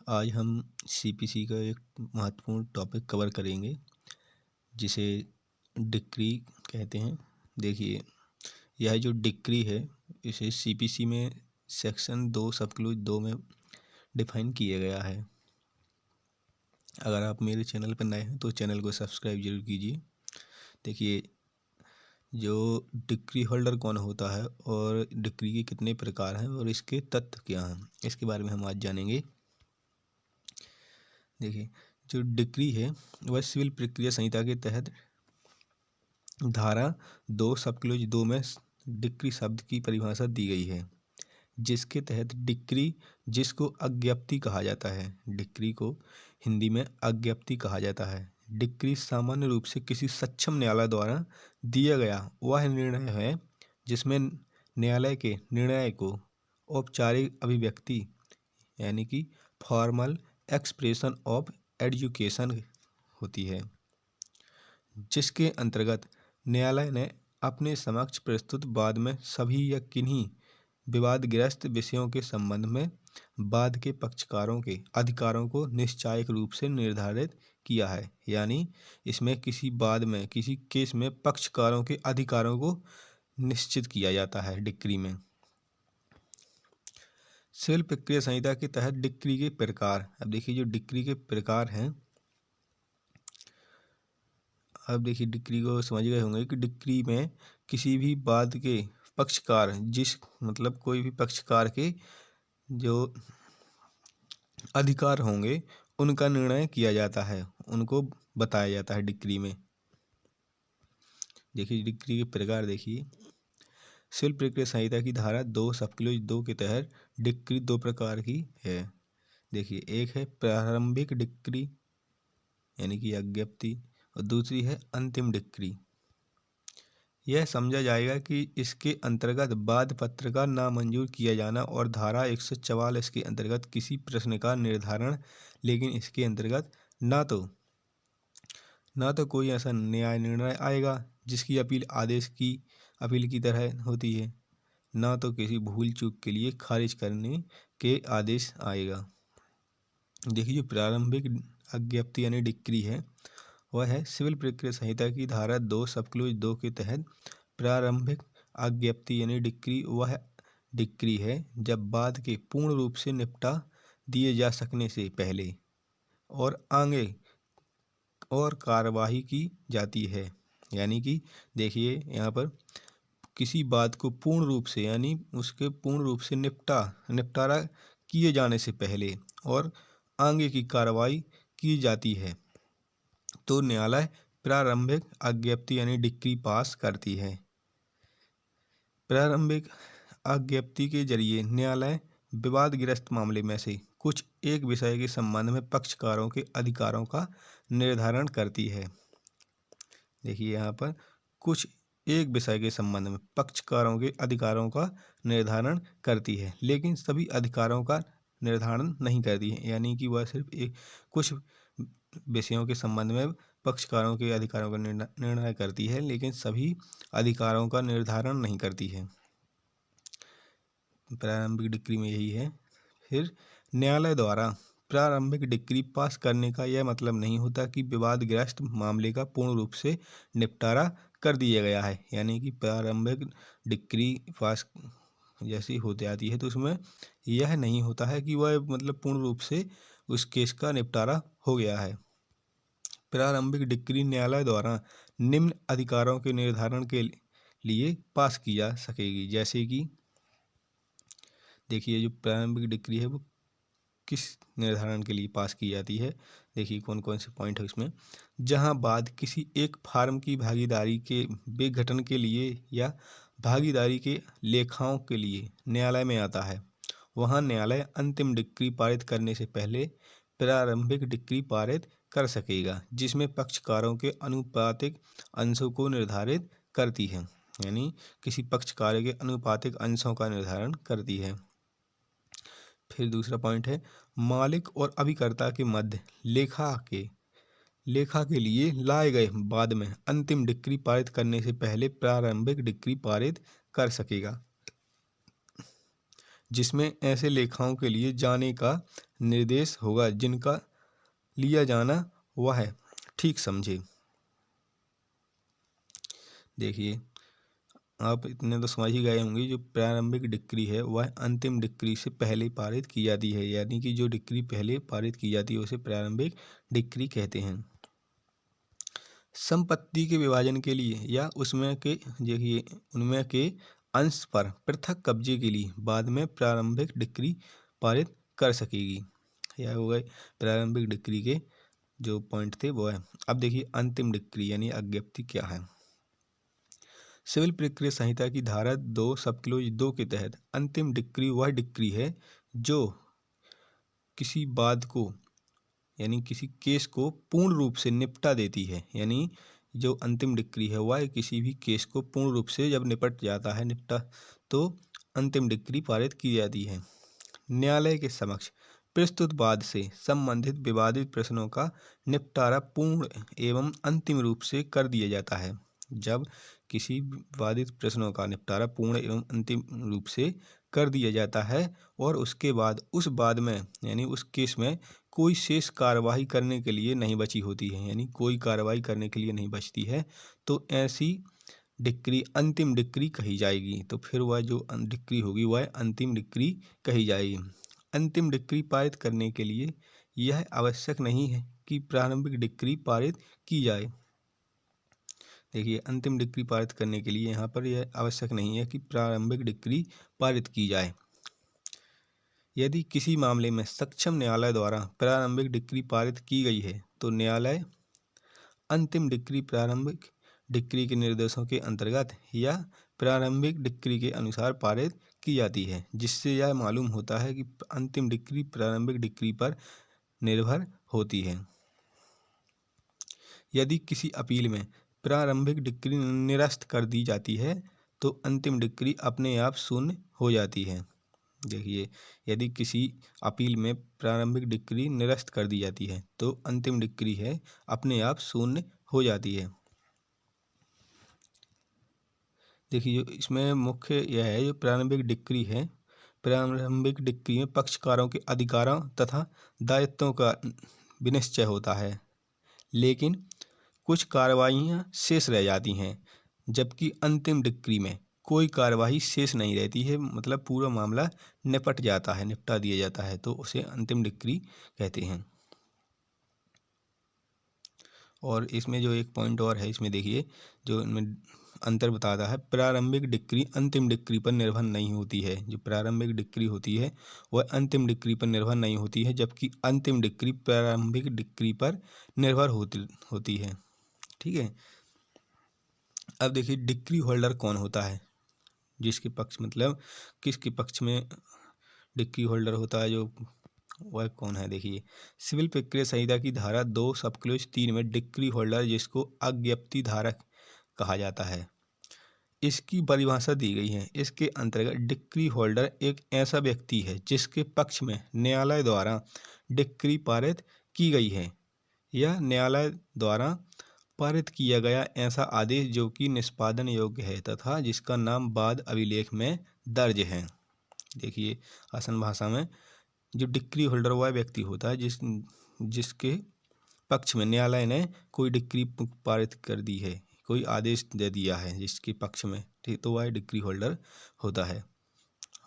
आज हम सीपीसी का एक महत्वपूर्ण टॉपिक कवर करेंगे जिसे डिक्री कहते हैं। देखिए, यह जो डिक्री है इसे सीपीसी में सेक्शन 2 सब क्लॉज 2 में डिफाइन किया गया है। अगर आप मेरे चैनल पर नए हैं तो चैनल को सब्सक्राइब जरूर कीजिए। देखिए, जो डिक्री होल्डर कौन होता है और डिक्री के कितने प्रकार हैं और इसके तत्व क्या हैं, इसके बारे में हम आज जानेंगे। देखिए, जो डिक्री है वह सिविल प्रक्रिया संहिता के तहत धारा 2 सब क्लॉज 2 में डिक्री शब्द की परिभाषा दी गई है, जिसके तहत डिक्री, जिसको अज्ञप्ति कहा जाता है, डिक्री को हिंदी में अज्ञप्ति कहा जाता है। डिक्री सामान्य रूप से किसी सक्षम न्यायालय द्वारा दिया गया वह निर्णय है जिसमें न्यायालय के निर्णय को औपचारिक अभिव्यक्ति यानी कि फॉर्मल एक्सप्रेशन ऑफ एजुकेशन होती है, जिसके अंतर्गत न्यायालय ने अपने समक्ष प्रस्तुत वाद में सभी या किन्हीं विवादग्रस्त विषयों के संबंध में वाद के पक्षकारों के अधिकारों को निश्चायक रूप से निर्धारित किया है। यानी इसमें किसी वाद में, किसी केस में पक्षकारों के अधिकारों को निश्चित किया जाता है डिक्री में। सिविल प्रक्रिया संहिता के तहत डिक्री के प्रकार। अब देखिए, जो डिक्री के प्रकार हैं, अब देखिए डिक्री को समझ गए होंगे कि डिक्री में किसी भी वाद के पक्षकार, कोई भी पक्षकार के जो अधिकार होंगे उनका निर्णय किया जाता है, उनको बताया जाता है डिक्री में। देखिए डिक्री के प्रकार देखिए, सिविल प्रक्रिया संहिता की धारा 2 सब क्लॉज 2 के तहत डिक्री दो प्रकार की है। देखिए, एक है प्रारंभिक डिक्री यानी कि अज्ञप्ति और दूसरी है अंतिम डिक्री। यह समझा जाएगा कि इसके अंतर्गत वाद पत्र का नामंजूर किया जाना और धारा 144 के अंतर्गत किसी प्रश्न का निर्धारण, लेकिन इसके अंतर्गत ना तो कोई ऐसा न्याय निर्णय आएगा जिसकी अपील की तरह होती है, ना तो किसी भूल चूक के लिए खारिज करने के आदेश आएगा। देखिए, जो प्रारंभिक अज्ञप्ति यानी डिक्री है वह है सिविल प्रक्रिया संहिता की धारा 2 सब क्लॉज 2 के तहत प्रारंभिक अज्ञप्ति यानी डिक्री वह डिक्री है जब वाद के पूर्ण रूप से निपटा दिए जा सकने से पहले और आगे और कार्यवाही की जाती है। यानी कि देखिए, यहाँ पर किसी बात को पूर्ण रूप से यानी उसके पूर्ण रूप से निपटारा किए जाने से पहले और आगे की कार्रवाई की जाती है तो न्यायालय प्रारंभिक अज्ञप्ति यानी डिक्री पास करती है। प्रारंभिक अज्ञप्ति के जरिए न्यायालय विवादग्रस्त मामले में से कुछ एक विषय के संबंध में पक्षकारों के अधिकारों का निर्धारण करती है। देखिए, यहाँ पर कुछ एक विषय के संबंध में पक्षकारों के अधिकारों का निर्धारण करती है, लेकिन सभी अधिकारों का निर्धारण नहीं करती है। यानी कि वह सिर्फ कुछ विषयों के संबंध में पक्षकारों के अधिकारों का निर्णय करती है, लेकिन सभी अधिकारों का निर्धारण नहीं करती है। प्रारंभिक डिक्री में यही है। फिर न्यायालय द्वारा प्रारंभिक डिक्री पास करने का यह मतलब नहीं होता कि विवादग्रस्त मामले का पूर्ण रूप से निपटारा कर दिया गया है। यानी कि प्रारंभिक डिक्री पास जैसी हो जाती है तो उसमें यह नहीं होता है कि वह पूर्ण रूप से उस केस का निपटारा हो गया है। प्रारंभिक डिक्री न्यायालय द्वारा निम्न अधिकारों के निर्धारण के लिए पास की जा सकेगी, जैसे कि देखिए, जो प्रारंभिक डिक्री है वो किस निर्धारण के लिए पास की जाती है। देखिए कौन कौन से पॉइंट है उसमें। जहां वाद किसी एक फर्म की भागीदारी के विघटन के लिए या भागीदारी के लेखाओं के लिए न्यायालय में आता है, वहां न्यायालय अंतिम डिक्री पारित करने से पहले प्रारंभिक डिक्री पारित कर सकेगा, जिसमें पक्षकारों के अनुपातिक अंशों को निर्धारित करती है। यानी किसी पक्षकार के अनुपातिक अंशों का निर्धारण करती है। फिर दूसरा पॉइंट है, मालिक और अभिकर्ता के मध्य लेखा के लिए लाए गए वाद में अंतिम डिक्री पारित करने से पहले प्रारंभिक डिक्री पारित कर सकेगा। जिसमें ऐसे लेखाओं के लिए जाने का निर्देश होगा जिनका लिया जाना वह ठीक समझे। देखिए, आप इतने तो समझ ही गए होंगे, जो प्रारंभिक डिक्री है वह अंतिम डिक्री से पहले पारित की जाती है, यानी कि जो डिक्री पहले पारित की जाती है उसे प्रारंभिक डिक्री कहते हैं। संपत्ति के विभाजन के लिए या देखिए उनमें के अंश पर पृथक कब्जे के लिए बाद में प्रारंभिक डिक्री पारित कर सकेगी। यह हो गए प्रारंभिक डिक्री के जो पॉइंट थे वो है। अब देखिए अंतिम डिक्री यानी अज्ञप्ति क्या है। सिविल प्रक्रिया संहिता की धारा 2 सब क्लोज 2 के तहत अंतिम डिक्री वह डिक्री है जो किसी वाद को यानी किसी केस को पूर्ण रूप से निपटा देती है। यानी जो अंतिम डिक्री है वह किसी भी केस को पूर्ण रूप से जब निपट जाता है निपटा तो अंतिम डिक्री पारित की जाती है। न्यायालय के समक्ष प्रस्तुत वाद से संबंधित विवादित प्रश्नों का निपटारा पूर्ण एवं अंतिम रूप से कर दिया जाता है। जब किसी विवादित प्रश्नों का निपटारा पूर्ण एवं अंतिम रूप से कर दिया जाता है और उसके बाद उस वाद में यानी उस केस में कोई शेष कार्रवाई करने के लिए नहीं बची होती है, यानी कोई कार्रवाई करने के लिए नहीं बचती है, तो ऐसी डिक्री अंतिम डिक्री कही जाएगी। तो फिर वह जो डिक्री होगी वह अंतिम डिक्री कही जाएगी। अंतिम डिक्री पारित करने के लिए यह आवश्यक नहीं है कि प्रारंभिक डिक्री पारित की जाए। देखिए अंतिम डिक्री पारित करने के लिए यहाँ पर यह आवश्यक नहीं है कि प्रारंभिक डिक्री पारित की जाए। यदि किसी मामले में सक्षम न्यायालय द्वारा प्रारंभिक डिक्री पारित की गई है तो न्यायालय अंतिम डिक्री प्रारंभिक डिक्री के निर्देशों के अंतर्गत या प्रारंभिक डिक्री के अनुसार पारित की जाती है, जिससे यह मालूम होता है कि अंतिम डिक्री प्रारंभिक डिक्री पर निर्भर होती है। यदि किसी अपील में प्रारंभिक डिक्री निरस्त कर दी जाती है तो अंतिम डिक्री अपने आप शून्य हो जाती है। देखिए यदि किसी अपील में प्रारंभिक डिक्री निरस्त कर दी जाती है तो अंतिम डिक्री है अपने आप शून्य हो जाती है। देखिए जो इसमें मुख्य यह है जो प्रारंभिक डिक्री है, प्रारंभिक डिक्री में पक्षकारों के अधिकारों तथा दायित्वों का विनिश्चय होता है, लेकिन कुछ कार्रवाइयाँ शेष रह जाती हैं, जबकि अंतिम डिक्री में कोई कार्यवाही शेष नहीं रहती है, मतलब पूरा मामला निपट जाता है, निपटा दिया जाता है, तो उसे अंतिम डिक्री कहते हैं। और इसमें जो एक पॉइंट और है इसमें देखिए जो इनमें अंतर बताता है, प्रारंभिक डिक्री अंतिम डिक्री पर निर्भर नहीं होती है। जो प्रारंभिक डिक्री होती है वह अंतिम डिक्री पर निर्भर नहीं होती है, जबकि अंतिम डिक्री प्रारंभिक डिक्री पर निर्भर होती है। ठीक है। अब देखिए डिक्री होल्डर कौन होता है, जिसके पक्ष मतलब किसके पक्ष में डिक्री होल्डर होता है, जो वह कौन है। देखिए सिविल प्रक्रिया संहिता की धारा 2 सब क्लोज 3 में डिक्री होल्डर जिसको अज्ञप्ति धारक कहा जाता है, इसकी परिभाषा दी गई है। इसके अंतर्गत डिक्री होल्डर एक ऐसा व्यक्ति है जिसके पक्ष में न्यायालय द्वारा डिक्री पारित की गई है या न्यायालय द्वारा पारित किया गया ऐसा आदेश जो कि निष्पादन योग्य है तथा जिसका नाम वाद अभिलेख में दर्ज है। देखिए आसान भाषा में जो डिक्री होल्डर वह व्यक्ति होता है जिसके पक्ष में न्यायालय ने कोई डिक्री पारित कर दी है, कोई आदेश दे दिया है जिसके पक्ष में, ठीक, तो वह डिक्री होल्डर होता है।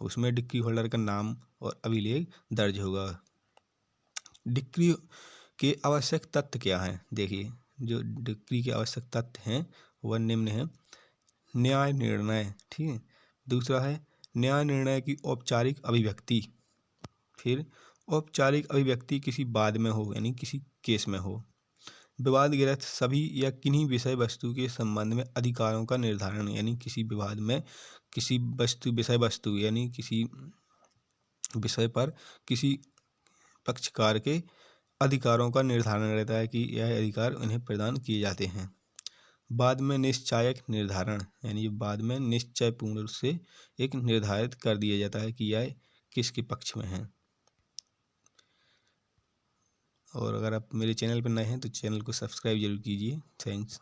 उसमें डिक्री होल्डर का नाम और अभिलेख दर्ज होगा। डिक्री के आवश्यक तथ्य क्या हैं। देखिए जो डिक्री के आवश्यक तथ्य हैं वह निम्न है। न्याय निर्णय, ठीक है। दूसरा है न्याय निर्णय की औपचारिक अभिव्यक्ति। फिर औपचारिक अभिव्यक्ति किसी वाद में हो यानी किसी केस में हो। विवादग्रस्त सभी या किन्हीं विषय वस्तु के संबंध में अधिकारों का निर्धारण, यानी किसी विवाद में किसी विषय वस्तु यानी किसी विषय पर किसी पक्षकार के अधिकारों का निर्धारण रहता है कि यह अधिकार उन्हें प्रदान किए जाते हैं। बाद में निश्चायक निर्धारण, यानी बाद में निश्चय पूर्ण रूप से एक निर्धारित कर दिया जाता है कि यह किसके पक्ष में है। और अगर आप मेरे चैनल पर नए हैं तो चैनल को सब्सक्राइब जरूर कीजिए। थैंक्स।